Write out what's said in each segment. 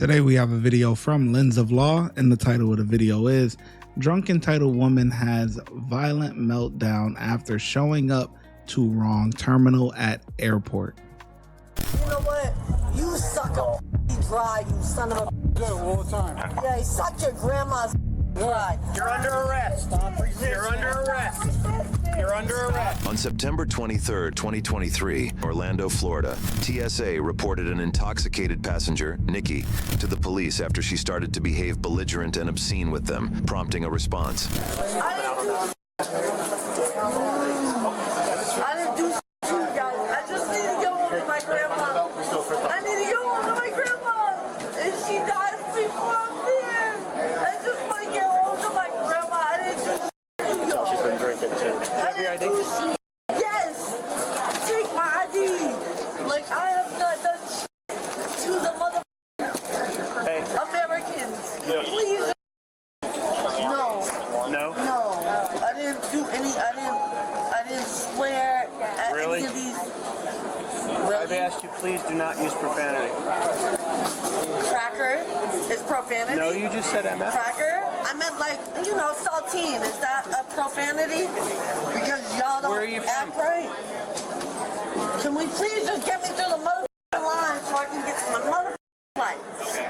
Today we have a video from Lens of Law, and the title of the video is Drunk Entitled Woman Has Violent Meltdown After Showing Up to Wrong Terminal at Airport. You know what? You suck a dry, you son of a... Do it all the time. Yeah, he sucked your grandma's dry. You're under arrest. You're under arrest. You're under arrest. On September 23rd, 2023, Orlando, Florida, TSA reported an intoxicated passenger, Nikki, to the police after she started to behave belligerent and obscene with them, prompting a response. I didn't do shit to you guys. I just need to go home to my grandma. I need to go home to my grandma. And she died before I'm there. I just want to get home to my grandma. I didn't do shit to you. She's been drinking too. I didn't do shit. Yes. Take my ID. Like, I have not done shit to the mother Hey. Americans. Please. No. No? No. I didn't do any, I didn't swear at Really? any of these. I've asked you, please do not use profanity. Cracker is profanity. No, you just said MF. Cracker? I meant like, you know, saltine. Is that a profanity? Because y'all Where are don't you act from? right. Can we please just get me through the motherfucking line so I can get to my motherfucking life?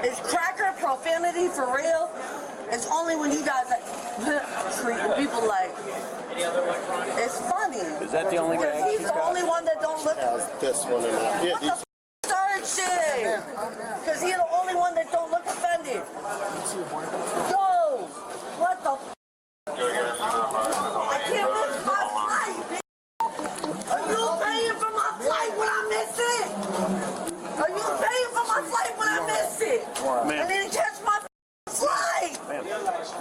Is cracker profanity for real? It's only when you guys like treating people like it's funny. Is that the only guy? Because he's the only one that don't look. This one and that. Yeah, What the start shit? Because he's the only one that don't look offended. Yo, what the I can't miss my flight, bitch. Are you paying for my flight when I miss it? Are you paying for my flight when I miss it? I didn't catch my flight.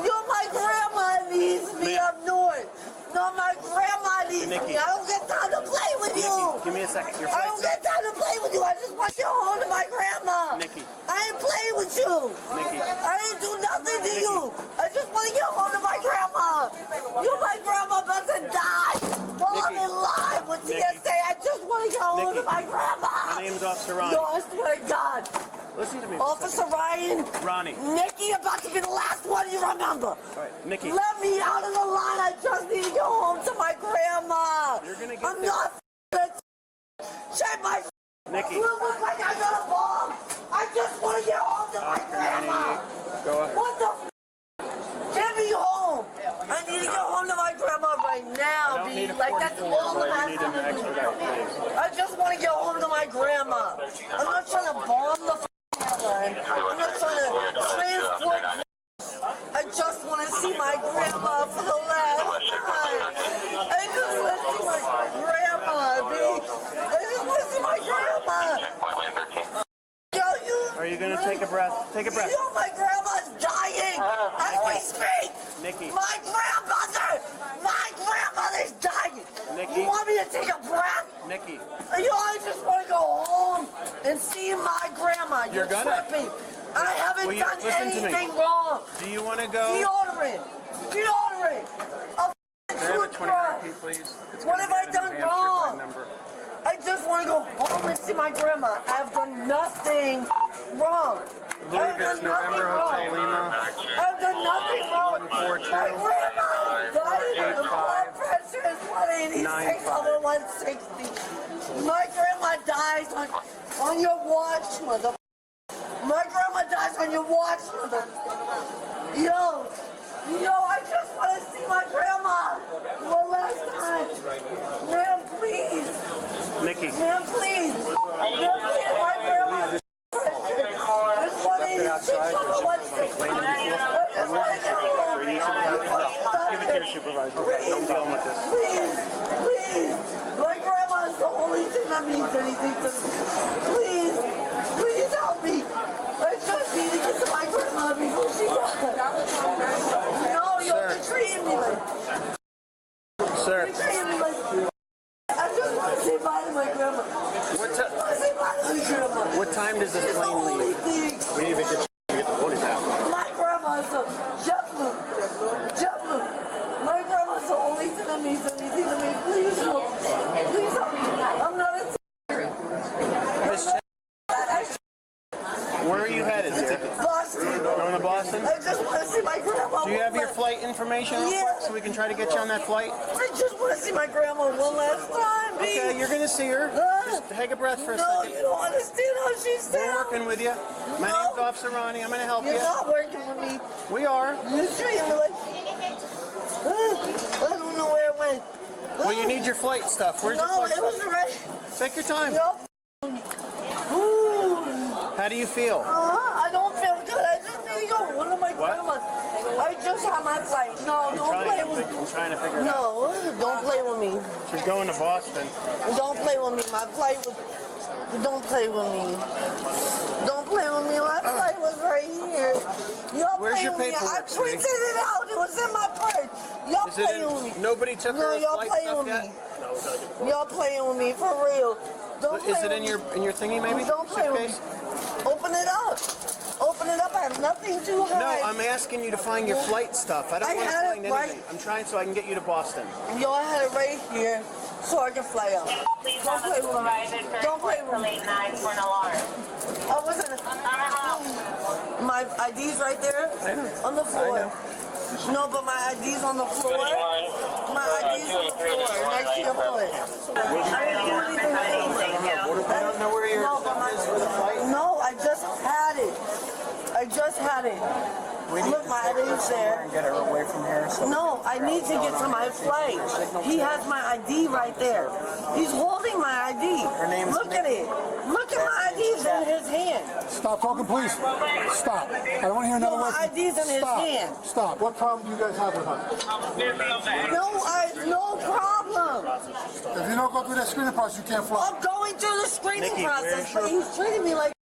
Yo, my grandma needs me up north. No, my grandma needs Nikki. me. I don't get time to play with you. Give me a second. Your I don't flight's get time to play with you. I just want to go home to my grandma. Nikki. I ain't playing with you. Nikki. I ain't do nothing to you. I just want to get home to my grandma. You, my grandma, about to die while I'm Nikki. in line with TSA. I just want to get home to Nikki. my grandma. My name's Officer Ronnie. No, I swear to God. Listen to me. Officer Ryan. Ronnie. Nikki about to be the last one you remember. All right, Nikki. Let me out of the line. I just need to go home to my grandma. You're gonna get I'm there. not check my Nikki. You look like I got a bomb. I just want to get home to my grandma. Go ahead. What the Get me home. I need to go home to my grandma right now, Don't need B. a Like, that's 44, all but I'm you need an asking. expedite, please. I just want to get home to my grandma. I'm not trying to bomb the airline. I'm not trying to transport. I just want to see my grandma for the last time. I just want to see my grandma, B. I just want to see my grandma. Yo, you. Are you going to take a breath? Take a breath. Yo, my grandma's dying as we speak. Nikki. My grandmother's dying. Nikki. You want me to take a breath? Nikki. Yo, I just want to go home and see my grandma. You're gonna. tripping. I haven't Will you done listen to me? anything wrong. Do you want to go? Deodorant. A Grab a 20 toothbrush. RP, please. It's What gonna have I be done New Hampshire by wrong? number. I just want to go home and see my grandma. I've done nothing wrong. I've done nothing wrong. I've done nothing wrong. My grandma died. The blood pressure is 186 over 160. My grandma dies on your watch, mother. My grandma dies on your watch, mother. Yo, I just want to see my grandma one last time. Ma'am, please. Nikki. Ma'am, please. Ma'am, please, my grandma. This 186 over 160. I just want to get home. Give it to your supervisor. I'm dealing with this. Please. My grandma is the only thing that means anything to me. Please help me. I just need to get to my grandma before she dies. No, you're treating me like. Sir. You're treating me like. I just want to say bye to my grandma. What time does this plane leave? We need to get the boarding pass. My grandma's a JetBlue. My grandma's the only thing that means anything to me. Please help. Please help me. I'm not a headed here? Boston. Going to Boston? I just want to see my grandma. Do you have your flight information real Yeah. quick so we can try to get you on that flight? I just want to see my grandma one last time, B. Okay, you're going to see her. Huh? Just take a breath for a No, second. you don't understand how she's We're down. working with you. My No. name's Officer Ronnie. I'm going to help You're you. not working with me. We are. You're treating me like... I don't know where it went. Well, you need your flight stuff. Where's your No, flight it was stuff? right. Take your time. Yup. Ooh. How do you feel? I don't feel good. I just need to go. One of my What? grandmas. I just had my flight. No, don't play with me. I'm trying to figure it out. No, don't play with me. She's going to Boston. Don't play with me. My flight was... Don't play with me. Don't play with me. My flight was right here. Y'all Where's play your with me. I paperwork, sweetie? printed it out. It was in my purse. Y'all Is playing it with me. in, nobody took No, her y'all flight playing stuff with yet? me. Y'all playing with me, for real. Don't play Is it with in me. your thingy maybe? Don't play with me. Suitcase? Open it up. Open it up. I have nothing to hide. No, I'm asking you to find your flight stuff. I don't I want to had it find anything. right- I'm trying so I can get you to Boston. Yo, I had it right here so I can fly out. Please Don't have play a with me. supervisor Don't play transport with to me. late 9 for an alarm. I wasn't. My ID's right there on the floor. No, but my ID's on the floor. My ID's on the floor next to your foot. I didn't do anything to anyone. I don't know where your No, but stuff is for the flight. No, I just had it. I just had it. Look, my ID's there. Get her away from here. So No, I need to get to my flight. He has my ID right there. He's holding my ID. name's Look at it. Look at my ID's in his hand. Stop talking, please. Stop. I don't want to hear another No, word. my ID's in his Stop. hand. Stop. What problem do you guys have with her? No problem. If you don't go through that screening process, you can't fly. I'm going through the screening Nikki, process, where's but your- he's treating me like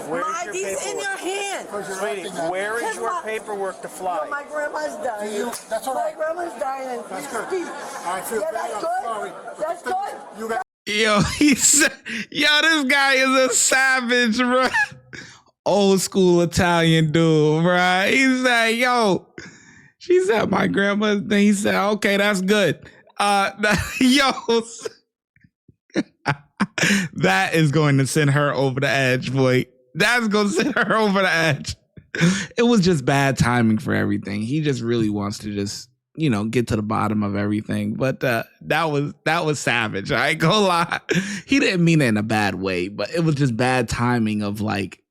where's my your ID's in paperwork? your hand. Because you're Sweetie, acting that. where is Because your my- paperwork to No, fly? my grandma's dying. That's all My right. grandma's dying. That's good. Speak. I feel Yeah, bad. that's I'm good. sorry. That's good. You got Yo, he said, yo, this guy is a savage, bro. Old school Italian dude, bro. He said, yo, she said my grandma's thing. He said, okay, that's good. Yo, that is going to send her over the edge, boy. That's going to send her over the edge. It was just bad timing for everything. He just really wants to just, get to the bottom of everything. But that was savage. I ain't gonna lie. He didn't mean it in a bad way, but it was just bad timing of like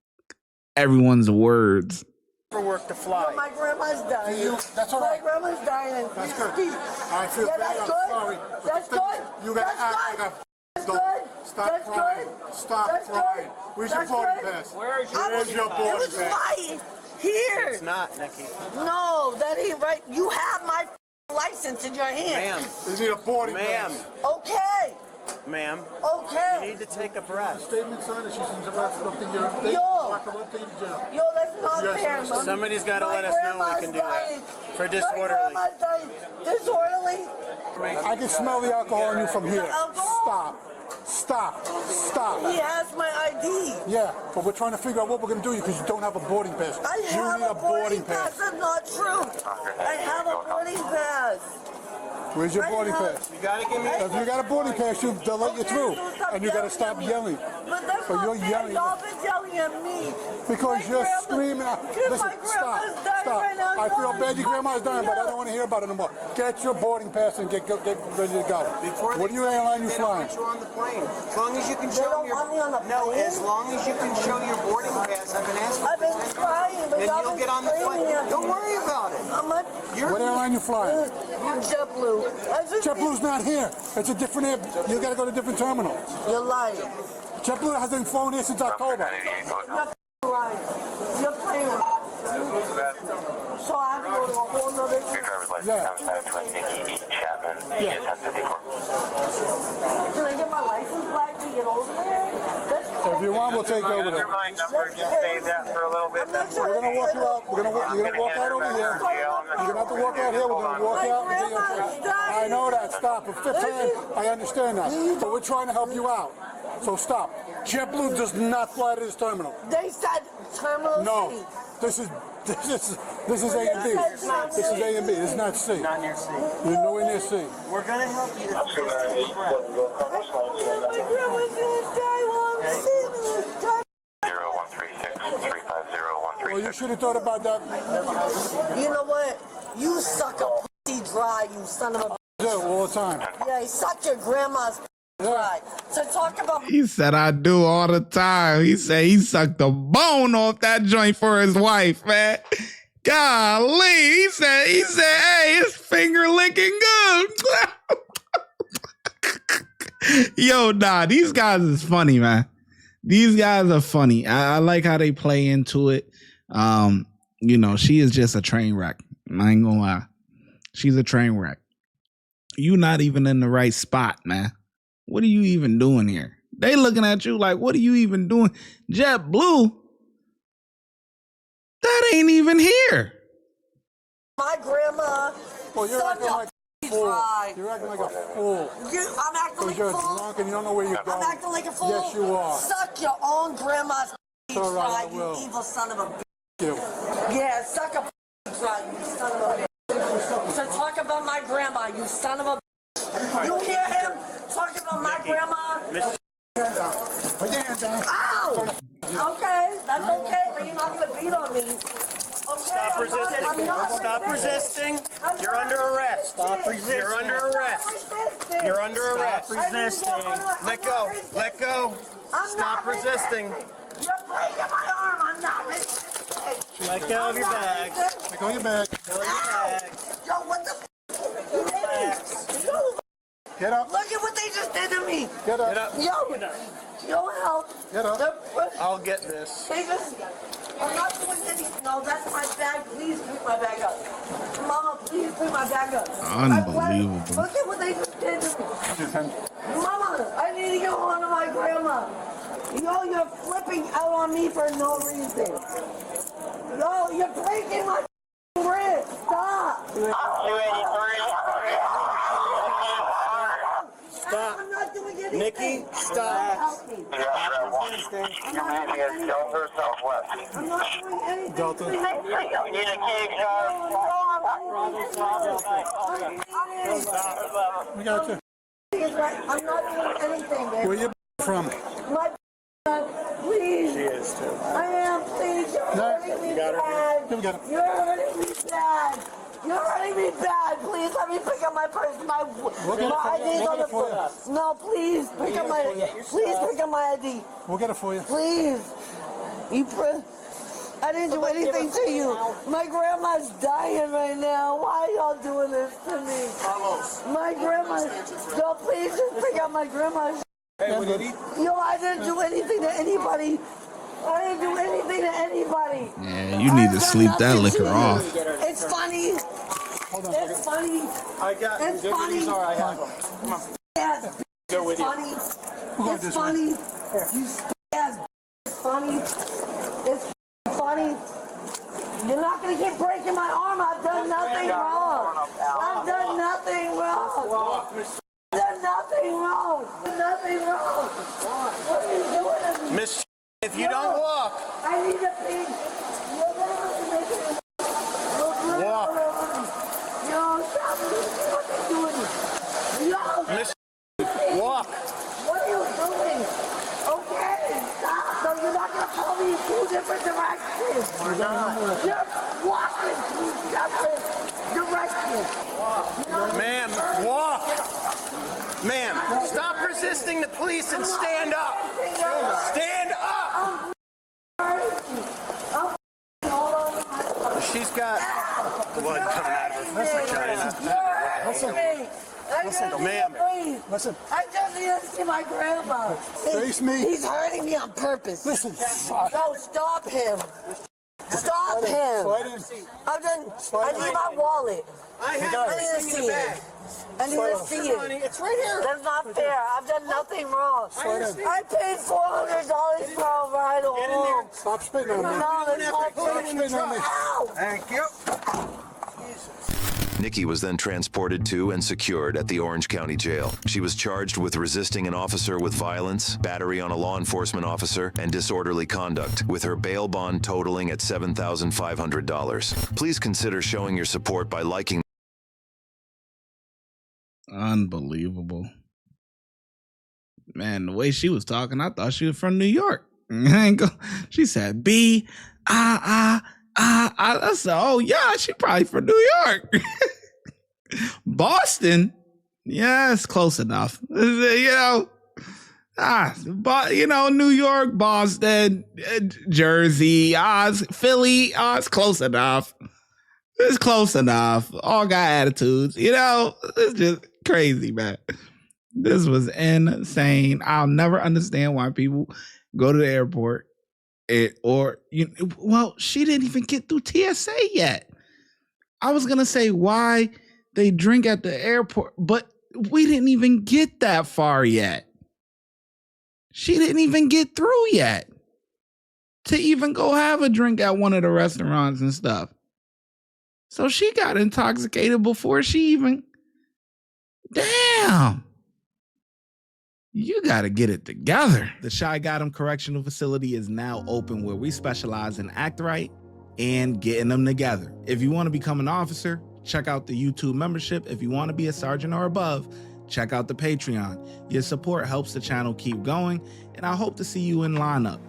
everyone's words. Paperwork to fly. My grandma's dying. That's all My right. grandma's dying. That's good. Speak. I feel Yeah, bad. that's I'm good. sorry. That's good. You got to That's act good. like That's Don't- good. Stop That's crying. good. Stop That's crying. good. Where's your That's boarding good. pass? Where's your Where's your It boarding was pass? right here. It's not, Nikki. No, that ain't right. You have my license in your hand. Ma'am. You need a boarding Ma'am. pass. Okay. Ma'am. You Okay. need to take a breath. Statement signed that she's arrested up to your thing. Yo. Lock her up to jail. Yo, that's not Yes, fair, yes. man. Somebody's got to My let us know we grandma's can do dying. that. For My disorderly. grandma's dying. Disorderly? I can smell the alcohol in you from here. Alcohol? Stop. Stop. Stop. He has my ID. Yeah, but we're trying to figure out what we're going to do because you don't have a boarding pass. I You have need a boarding pass. That's not true. I have a boarding pass. Where's your boarding pass? You got to give me. If you got a boarding pass, they'll let you through. So stop And you got to stop at me. yelling. But that's But not you're fair. yelling. Y'all been yelling at me. Because My you're grandma- screaming out. Dude, Listen, my stop. grandma's dying Stop. right now. I feel No, bad your grandma's dying, but I don't want to hear about it no more. Get your boarding pass and get ready to go. What are you airline you They don't flying? want you on the plane. As long as you can They show don't your want me on the no, plane? as long as you can show your boarding pass, I've been asking. I've been trying, but Then y'all you'll been get on the screaming plane. at me. Don't worry about it. I'm not. What airline you flying? JetBlue. I just- JetBlue's not here. It's a different air. You got to go to a different terminal. You're lying. JetBlue hasn't flown here since October. You're lying. You're playing with me. So I have to go to a whole nother. Yeah. Yeah. Can I get my license back to get over there? If you want, we'll take over there. My number, just save that for a little bit. I'm not sure. We're gonna walk you out. You're gonna walk out over here. You're gonna have to walk out here. We're gonna walk out. And get you. I know that. Stop. For fifth time, I understand that. But we're trying to help you out. So stop. JetBlue does not fly to this terminal. They said Terminal No. C. This is A and B. This is A and B. This is not C. Not near C. You're nowhere near C. We're gonna help you. My grandma's gonna die while I'm sitting in this time. 0136 350 Well, you should have thought about that. You know what? You suck a pussy dry, you son of a. Do all the time. Yeah, he sucked your grandma's dry. So talk about. He said, I do all the time. He said he sucked the bone off that joint for his wife, man. Golly. He said, hey, his finger licking good. Yo, nah, these guys is funny, man. These guys are funny. I like how they play into it. You know, she is just a train wreck. I ain't gonna lie. She's a train wreck. You not even in the right spot, man. What are you even doing here? They looking at you like, what are you even doing? JetBlue? That ain't even here. My grandma. Well, you're acting like a fool. Dry. You're acting like a fool. I'm acting like You're a fool. drunk and you don't know where you're going. I'm acting like a fool. Yes, you are. Suck your own grandma's all right, I dry, will. you evil son of a bitch. You. Yeah, suck a dry, you son of a bitch. So talk about my grandma, you son of a bitch. You hear him talking about my grandma? Put your hands down. Ow! Okay, that's okay, but you're not gonna beat on me. Okay, Stop resisting. Stop resisting. You're under arrest. Stop resisting. You're under arrest. You're under arrest. Stop resisting. Let go. Let go. Stop resisting. You're breaking my arm. I'm not resisting. Let go of your bag. Let go of your bag. Go of your bag. Yo, what the f***? You hit me. Yo, Get up. look at what they just did to me. Get up. Get up. Yo, help. Get up. I'll get this. They just, I'm not doing anything. No, that's my bag. Please pick my bag up. Mama, please pick my bag up. Unbelievable. Look at what they just did to me. Mama, I need to get hold of my grandma. Yo, you're flipping out on me for no reason. Yo, you're breaking my wrist. Stop. Stop. I'm not doing anything. Nikki, stop. Help me. Your name is Delta Southwest. I'm not doing anything. Delta. You need a key, We got you. I'm not doing anything, baby. Where you from? My please. She is too. I am, please. You're hurting me bad. Here we got it. You're hurting me bad. You're hurting me bad. Please let me pick up my purse. My ID's on the floor. No, please pick up my. Please pick up my ID. We'll get it for you. Please. I didn't do anything to you. My grandma's dying right now. Why are y'all doing this to me? My grandma. No, please just pick up my grandma. Hey, what did he? Yo, I didn't do anything to anybody. I didn't do anything to anybody. Yeah, you need to sleep that liquor off. It's funny. Hold on. It's funny. I got It's funny. these are. I have them. Come on. Yes, Go with it's you. funny. It's funny. You yes, it's funny. It's funny. You're not gonna keep breaking my arm. I've done nothing wrong. I've done nothing wrong. I've done nothing wrong. Nothing wrong. What are you doing to me? Miss, if you don't walk, I need to pee. You're literally making me. Walk. Yo, stop. What are you doing? Yo. Miss, walk. What are you doing? Okay, stop. So you're not going to tell me two different directions. You're walking two different directions. Ma'am, walk. Ma'am, stop resisting the police and stand up. Stand up. She's got blood coming out of her vagina. Listen, ma'am. Listen. I just need to see my grandma. Face me. He's hurting me on purpose. Listen. No, stop him. Stop him. Slide in. I've done. I need my wallet. I I need to see it. I need to see it. It's right here. That's not fair. I've done nothing wrong. I paid $400 for a ride home. Stop spitting on me. No, it's not fair. Spitting on me. Ow! Thank you. Nikki was then transported to and secured at the Orange County Jail. She was charged with resisting an officer with violence, battery on a law enforcement officer, and disorderly conduct, with her bail bond totaling at $7,500. Please consider showing your support by liking. Unbelievable. Man, the way she was talking, I thought she was from New York. She said, B, I said, oh yeah, she probably from New York. Boston, yeah, it's close enough. You know, New York, Boston, Jersey, Philly, it's close enough. It's close enough. All got attitudes, you know. It's just crazy, man. This was insane. I'll never understand why people go to the airport well, she didn't even get through TSA yet. I was gonna say why they drink at the airport, but we didn't even get that far yet. She didn't even get through yet to even go have a drink at one of the restaurants and stuff. So she got intoxicated before she even. Damn. You got to get it together. The ShyGotEm Correctional Facility is now open, where we specialize in act right and getting them together. If you want to become an officer, check out the YouTube membership. If you want to be a sergeant or above, check out the Patreon. Your support helps the channel keep going, and I hope to see you in lineup.